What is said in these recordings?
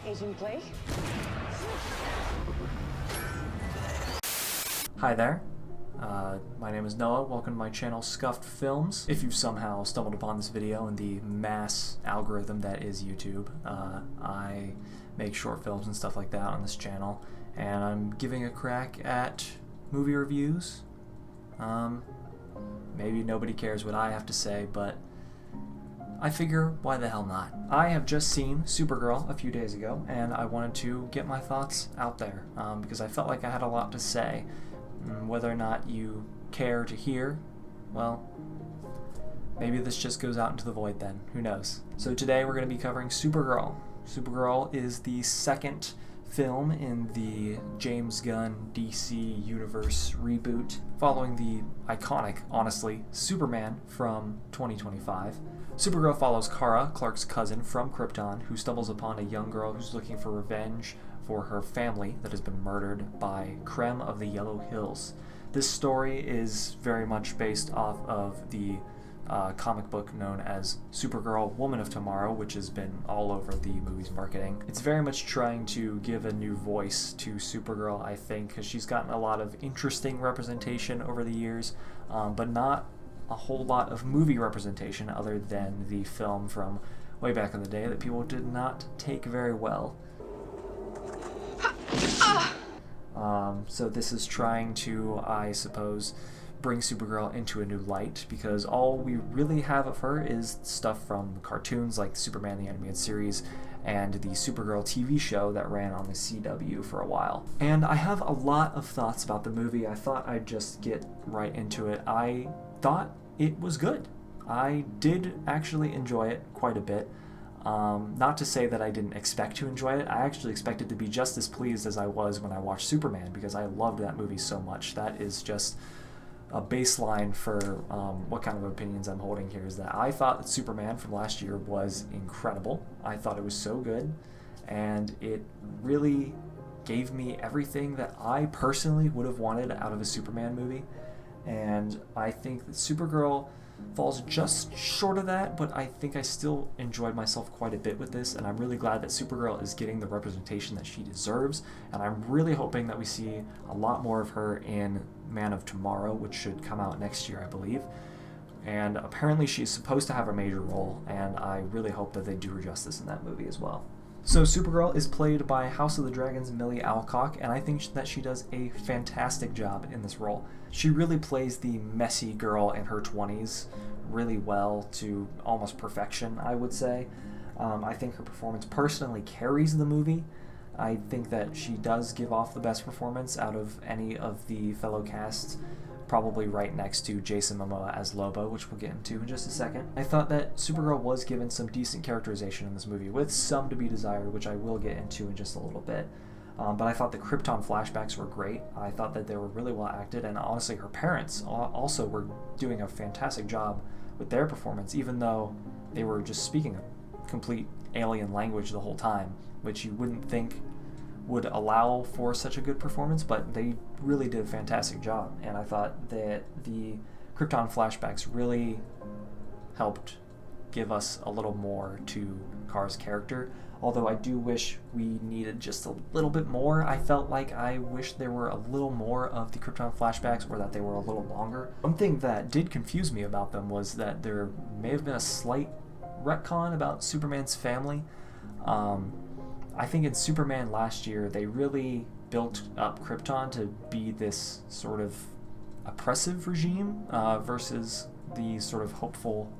Agent Blake? Hi there. My name is Noah. Welcome to my channel, Scuffed Films. If you've somehow stumbled upon this video in the mass algorithm that is YouTube, I make short films and stuff like that on this channel, and I'm giving a crack at movie reviews. Maybe nobody cares what I have to say, but I figure, why the hell not? I have just seen Supergirl a few days ago, and I wanted to get my thoughts out there, because I felt like I had a lot to say. Whether or not you care to hear, well, maybe this just goes out into the void then. Who knows? So today we're going to be covering Supergirl. Supergirl is the second film in the James Gunn DC Universe reboot, following the iconic, honestly, Superman from 2025. Supergirl follows Kara, Clark's cousin from Krypton, who stumbles upon a young girl who's looking for revenge for her family that has been murdered by Krem of the Yellow Hills. This story is very much based off of the comic book known as Supergirl, Woman of Tomorrow, which has been all over the movie's marketing. It's very much trying to give a new voice to Supergirl, I think, because she's gotten a lot of interesting representation over the years, but not a whole lot of movie representation other than the film from way back in the day that people did not take very well. So this is trying to, I suppose, bring Supergirl into a new light, because all we really have of her is stuff from cartoons like Superman the Animated Series and the Supergirl TV show that ran on the CW for a while. And I have a lot of thoughts about the movie. I thought I'd just get right into it. I thought it was good. I did actually enjoy it quite a bit. Not to say that I didn't expect to enjoy it. I actually expected to be just as pleased as I was when I watched Superman, because I loved that movie so much. That is just a baseline for what kind of opinions I'm holding here, is that I thought that Superman from last year was incredible. I thought it was so good, and it really gave me everything that I personally would have wanted out of a Superman movie. And I think that Supergirl falls just short of that, but I think I still enjoyed myself quite a bit with this, and I'm really glad that Supergirl is getting the representation that she deserves, and I'm really hoping that we see a lot more of her in Man of Tomorrow, which should come out next year, I believe. And apparently she's supposed to have a major role, and I really hope that they do her justice in that movie as well. So Supergirl is played by House of the Dragon's Milly Alcock, and I think that she does a fantastic job in this role. She really plays the messy girl in her 20s really well, to almost perfection, I would say. I think her performance personally carries the movie. I think that she does give off the best performance out of any of the fellow casts, probably right next to Jason Momoa as Lobo, which we'll get into in just a second. I thought that Supergirl was given some decent characterization in this movie, with some to be desired, which I will get into in just a little bit. But I thought the Krypton flashbacks were great. I thought that they were really well acted, and honestly her parents also were doing a fantastic job with their performance, even though they were just speaking a complete alien language the whole time, which you wouldn't think would allow for such a good performance, but they really did a fantastic job. And I thought that the Krypton flashbacks really helped give us a little more to Kara's character, although I do wish we needed just a little bit more. I felt like I wish there were a little more of the Krypton flashbacks, or that they were a little longer. One thing that did confuse me about them was that there may have been a slight retcon about Superman's family. I think in Superman last year, they really built up Krypton to be this sort of oppressive regime versus the sort of hopeful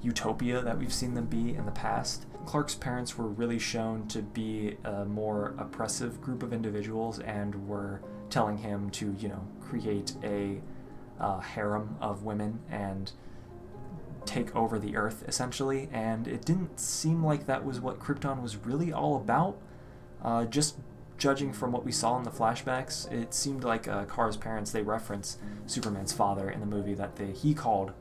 utopia that we've seen them be in the past. Clark's parents were really shown to be a more oppressive group of individuals, and were telling him to, create a harem of women and take over the Earth, essentially, and it didn't seem like that was what Krypton was really all about. Just judging from what we saw in the flashbacks, it seemed like Kara's parents, they reference Superman's father in the movie, that he called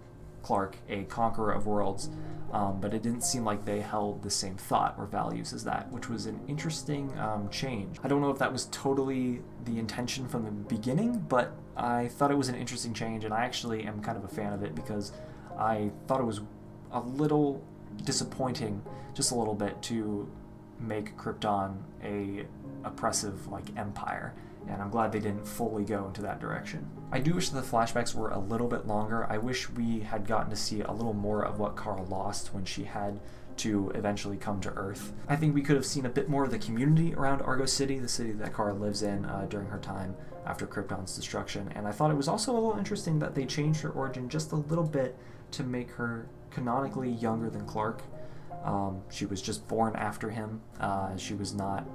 Clark a conqueror of worlds, but it didn't seem like they held the same thought or values as that, which was an interesting change. I don't know if that was totally the intention from the beginning, but I thought it was an interesting change, and I actually am kind of a fan of it, because I thought it was a little disappointing, just a little bit, to make Krypton a oppressive like empire, and I'm glad they didn't fully go into that direction. I do wish that the flashbacks were a little bit longer. I wish we had gotten to see a little more of what Kara lost when she had to eventually come to Earth. I think we could have seen a bit more of the community around Argo City, the city that Kara lives in during her time after Krypton's destruction, and I thought it was also a little interesting that they changed her origin just a little bit to make her canonically younger than Clark. She was just born after him. She was not,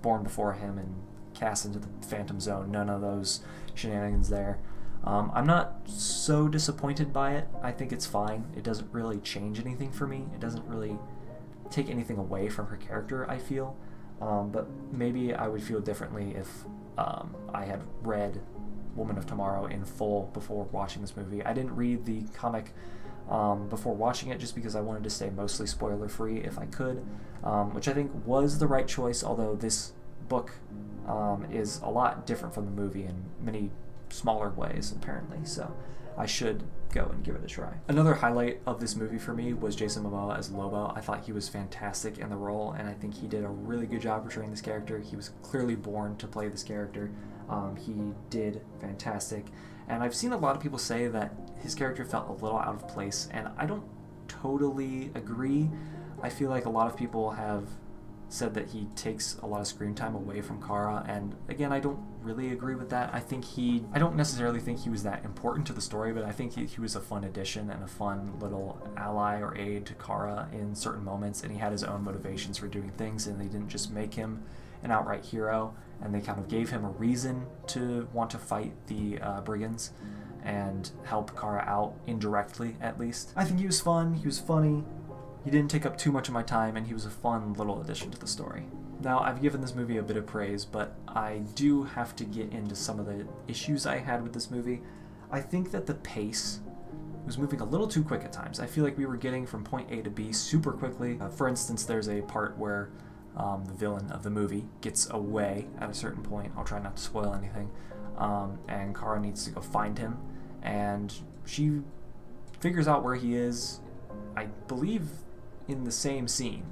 born before him and cast into the Phantom Zone. None of those shenanigans there. I'm not so disappointed by it. I think it's fine. It doesn't really change anything for me. It doesn't really take anything away from her character, I feel. But maybe I would feel differently if I had read Woman of Tomorrow in full before watching this movie. I didn't read the comic before watching it just because I wanted to stay mostly spoiler-free if I could, which I think was the right choice, although this book is a lot different from the movie in many smaller ways, apparently, so I should go and give it a try. Another highlight of this movie for me was Jason Momoa as Lobo. I thought he was fantastic in the role, and I think he did a really good job portraying this character. He was clearly born to play this character. He did fantastic, and I've seen a lot of people say that his character felt a little out of place, and I don't totally agree. I feel like a lot of people have said that he takes a lot of screen time away from Kara, and again, I don't really agree with that. I don't necessarily think he was that important to the story, but I think he was a fun addition and a fun little ally or aid to Kara in certain moments, and he had his own motivations for doing things, and they didn't just make him an outright hero, and they kind of gave him a reason to want to fight the brigands and help Kara out indirectly, at least. I think he was fun, he was funny, he didn't take up too much of my time, and he was a fun little addition to the story. Now, I've given this movie a bit of praise, but I do have to get into some of the issues I had with this movie. I think that the pace was moving a little too quick at times. I feel like we were getting from point A to B super quickly. For instance, there's a part where the villain of the movie gets away at a certain point. I'll try not to spoil anything. And Kara needs to go find him, and she figures out where he is, I believe, in the same scene,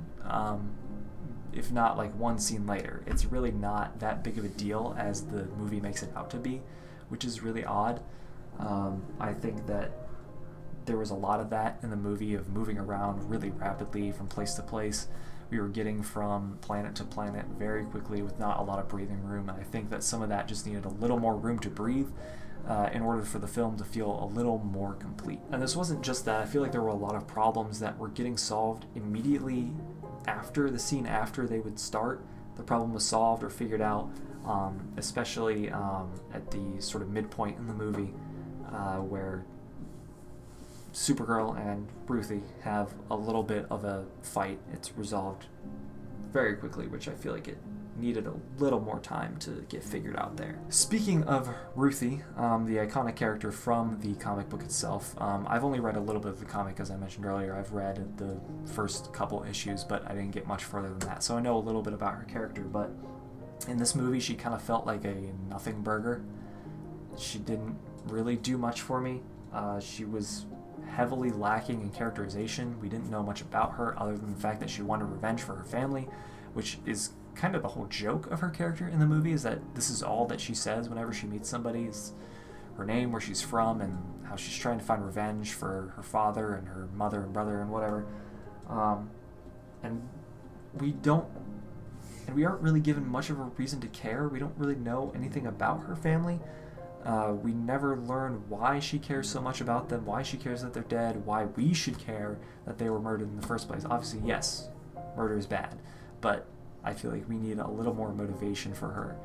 if not like one scene later. It's really not that big of a deal as the movie makes it out to be, which is really odd. I think that there was a lot of that in the movie, of moving around really rapidly from place to place. We were getting from planet to planet very quickly with not a lot of breathing room, and I think that some of that just needed a little more room to breathe in order for the film to feel a little more complete. And this wasn't just that. I feel like there were a lot of problems that were getting solved immediately after the scene after they would start. The problem was solved or figured out, especially at the sort of midpoint in the movie where Supergirl and Ruthie have a little bit of a fight. It's resolved very quickly, which I feel like it needed a little more time to get figured out there. Speaking of Ruthie, the iconic character from the comic book itself, I've only read a little bit of the comic, as I mentioned earlier. I've read the first couple issues, but I didn't get much further than that, so I know a little bit about her character. But in this movie, she kind of felt like a nothing burger. She didn't really do much for me. She was heavily lacking in characterization. We didn't know much about her other than the fact that she wanted revenge for her family, which is kind of the whole joke of her character in the movie, is that this is all that she says whenever she meets somebody, is her name, where she's from, and how she's trying to find revenge for her father and her mother and brother and whatever. And we aren't really given much of a reason to care. We don't really know anything about her family. We never learn why she cares so much about them, why she cares that they're dead, why we should care that they were murdered in the first place. Obviously, yes, murder is bad, but I feel like we need a little more motivation for her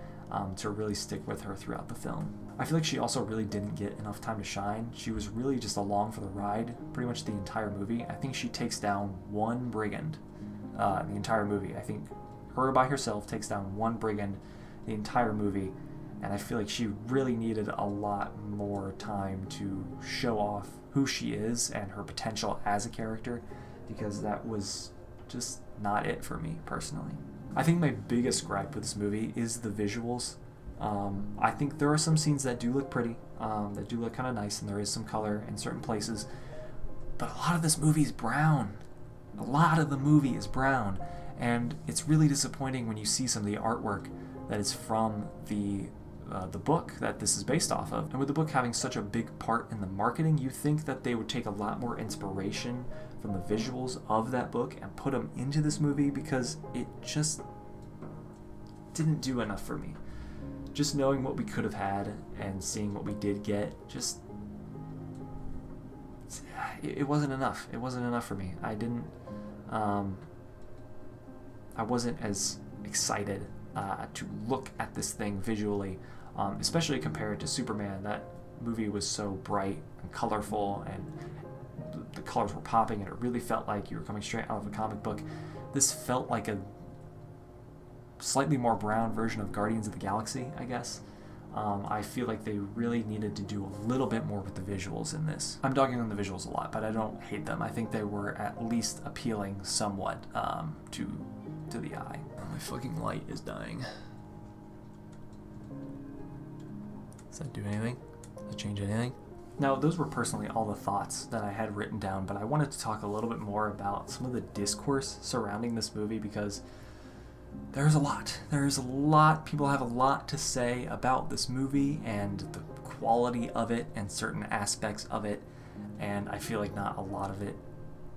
to really stick with her throughout the film. I feel like she also really didn't get enough time to shine. She was really just along for the ride pretty much the entire movie. I think she takes down one brigand the entire movie. I think her by herself takes down one brigand the entire movie, and I feel like she really needed a lot more time to show off who she is and her potential as a character, because that was just not it for me personally. I think my biggest gripe with this movie is the visuals. I think there are some scenes that do look pretty, that do look kind of nice, and there is some color in certain places, but a lot of this movie is brown. A lot of the movie is brown, And it's really disappointing when you see some of the artwork that is from the book that this is based off of. And with the book having such a big part in the marketing, you think that they would take a lot more inspiration from the visuals of that book and put them into this movie, because it just didn't do enough for me. Just knowing what we could have had and seeing what we did get, just it wasn't enough. It wasn't enough for me. I wasn't as excited to look at this thing visually, especially compared to Superman. That movie was so bright and colorful, and the colors were popping, and it really felt like you were coming straight out of a comic book. This felt like a slightly more brown version of Guardians of the Galaxy, I guess. I feel like they really needed to do a little bit more with the visuals in this. I'm dogging on the visuals a lot, but I don't hate them. I think they were at least appealing somewhat to the eye. Oh, my fucking light is dying. Does that do anything? Does that change anything? Now, those were personally all the thoughts that I had written down, but I wanted to talk a little bit more about some of the discourse surrounding this movie, because there's a lot. There's a lot. People have a lot to say about this movie and the quality of it and certain aspects of it, and I feel like not a lot of it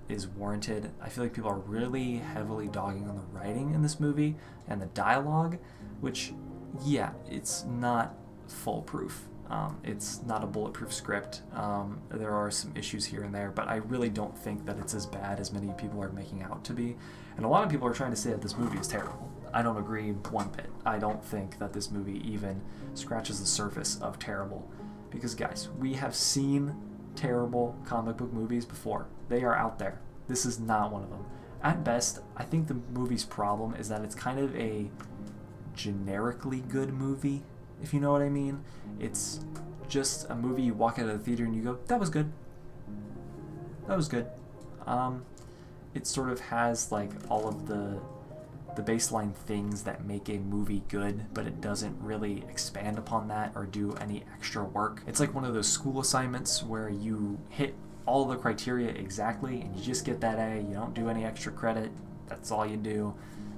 is warranted. I feel like people are really heavily dogging on the writing in this movie and the dialogue, which, yeah, it's not foolproof. It's not a bulletproof script. There are some issues here and there, but I really don't think that it's as bad as many people are making out to be. And a lot of people are trying to say that this movie is terrible. I don't agree one bit. I don't think that this movie even scratches the surface of terrible. Because, guys, we have seen terrible comic book movies before. They are out there. This is not one of them. At best, I think the movie's problem is that it's kind of a generically good movie, if you know what I mean. It's just a movie you walk out of the theater and you go, that was good. That was good. It sort of has like all of the baseline things that make a movie good, but it doesn't really expand upon that or do any extra work. It's like one of those school assignments where you hit all the criteria exactly and you just get that A. You don't do any extra credit. That's all you do,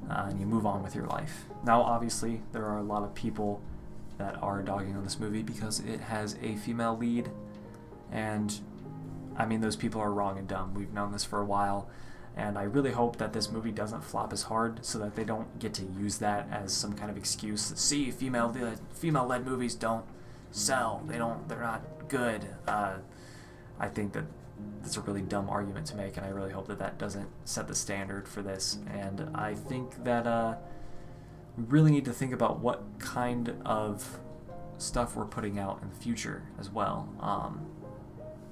and you move on with your life. Now, obviously, there are a lot of people that are dogging on this movie because it has a female lead, and I mean, those people are wrong and dumb. We've known this for a while, and I really hope that this movie doesn't flop as hard so that they don't get to use that as some kind of excuse. See, female-led movies don't sell. They're not good. I think that that's a really dumb argument to make, and I really hope that that doesn't set the standard for this. And I think that we really need to think about what kind of stuff we're putting out in the future as well,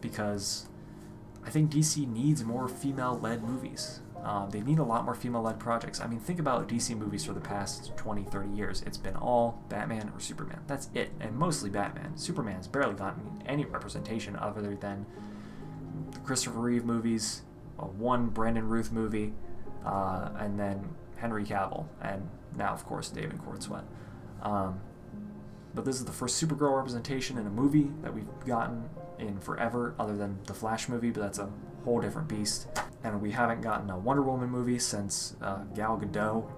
because I think DC needs more female-led movies. They need a lot more female-led projects. I mean, think about DC movies for the past 20, 30 years. It's been all Batman or Superman. That's it, and mostly Batman. Superman's barely gotten any representation other than the Christopher Reeve movies, one Brandon Routh movie, and then Henry Cavill, and now, of course, David Corenswet. But this is the first Supergirl representation in a movie that we've gotten in forever, other than the Flash movie, but that's a whole different beast. And we haven't gotten a Wonder Woman movie since Gal Gadot,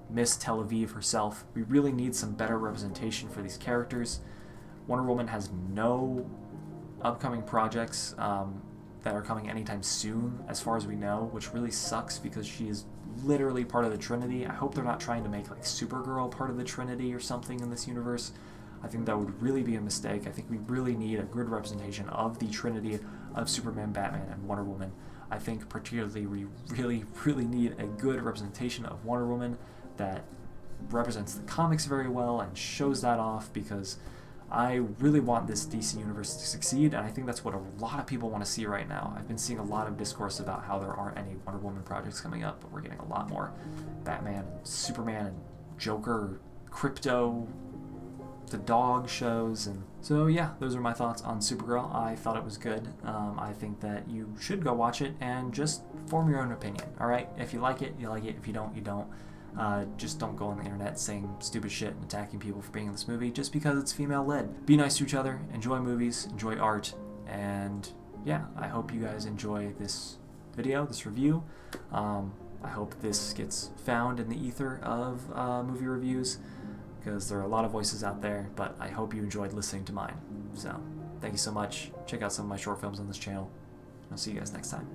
Miss Tel Aviv herself. We really need some better representation for these characters. Wonder Woman has no upcoming projects that are coming anytime soon, as far as we know, which really sucks because she is literally part of the Trinity. I hope they're not trying to make like Supergirl part of the Trinity or something in this universe. I think that would really be a mistake. I think we really need a good representation of the Trinity of Superman, Batman, and Wonder Woman. I think particularly we really, really need a good representation of Wonder Woman that represents the comics very well and shows that off, because I really want this DC universe to succeed, and I think that's what a lot of people want to see right now. I've been seeing a lot of discourse about how there aren't any Wonder Woman projects coming up, but we're getting a lot more Batman, Superman, and Joker, Krypto the Dog shows. And so yeah, those are my thoughts on Supergirl. I thought it was good. I think that you should go watch it and just form your own opinion. Alright, if you like it, you like it. If you don't, you don't. Just don't go on the internet saying stupid shit and attacking people for being in this movie just because it's female-led. Be nice to each other, enjoy movies, enjoy art, and yeah, I hope you guys enjoy this video, this review. I hope this gets found in the ether of movie reviews, because there are a lot of voices out there, but I hope you enjoyed listening to mine. So, thank you so much. Check out some of my short films on this channel. I'll see you guys next time.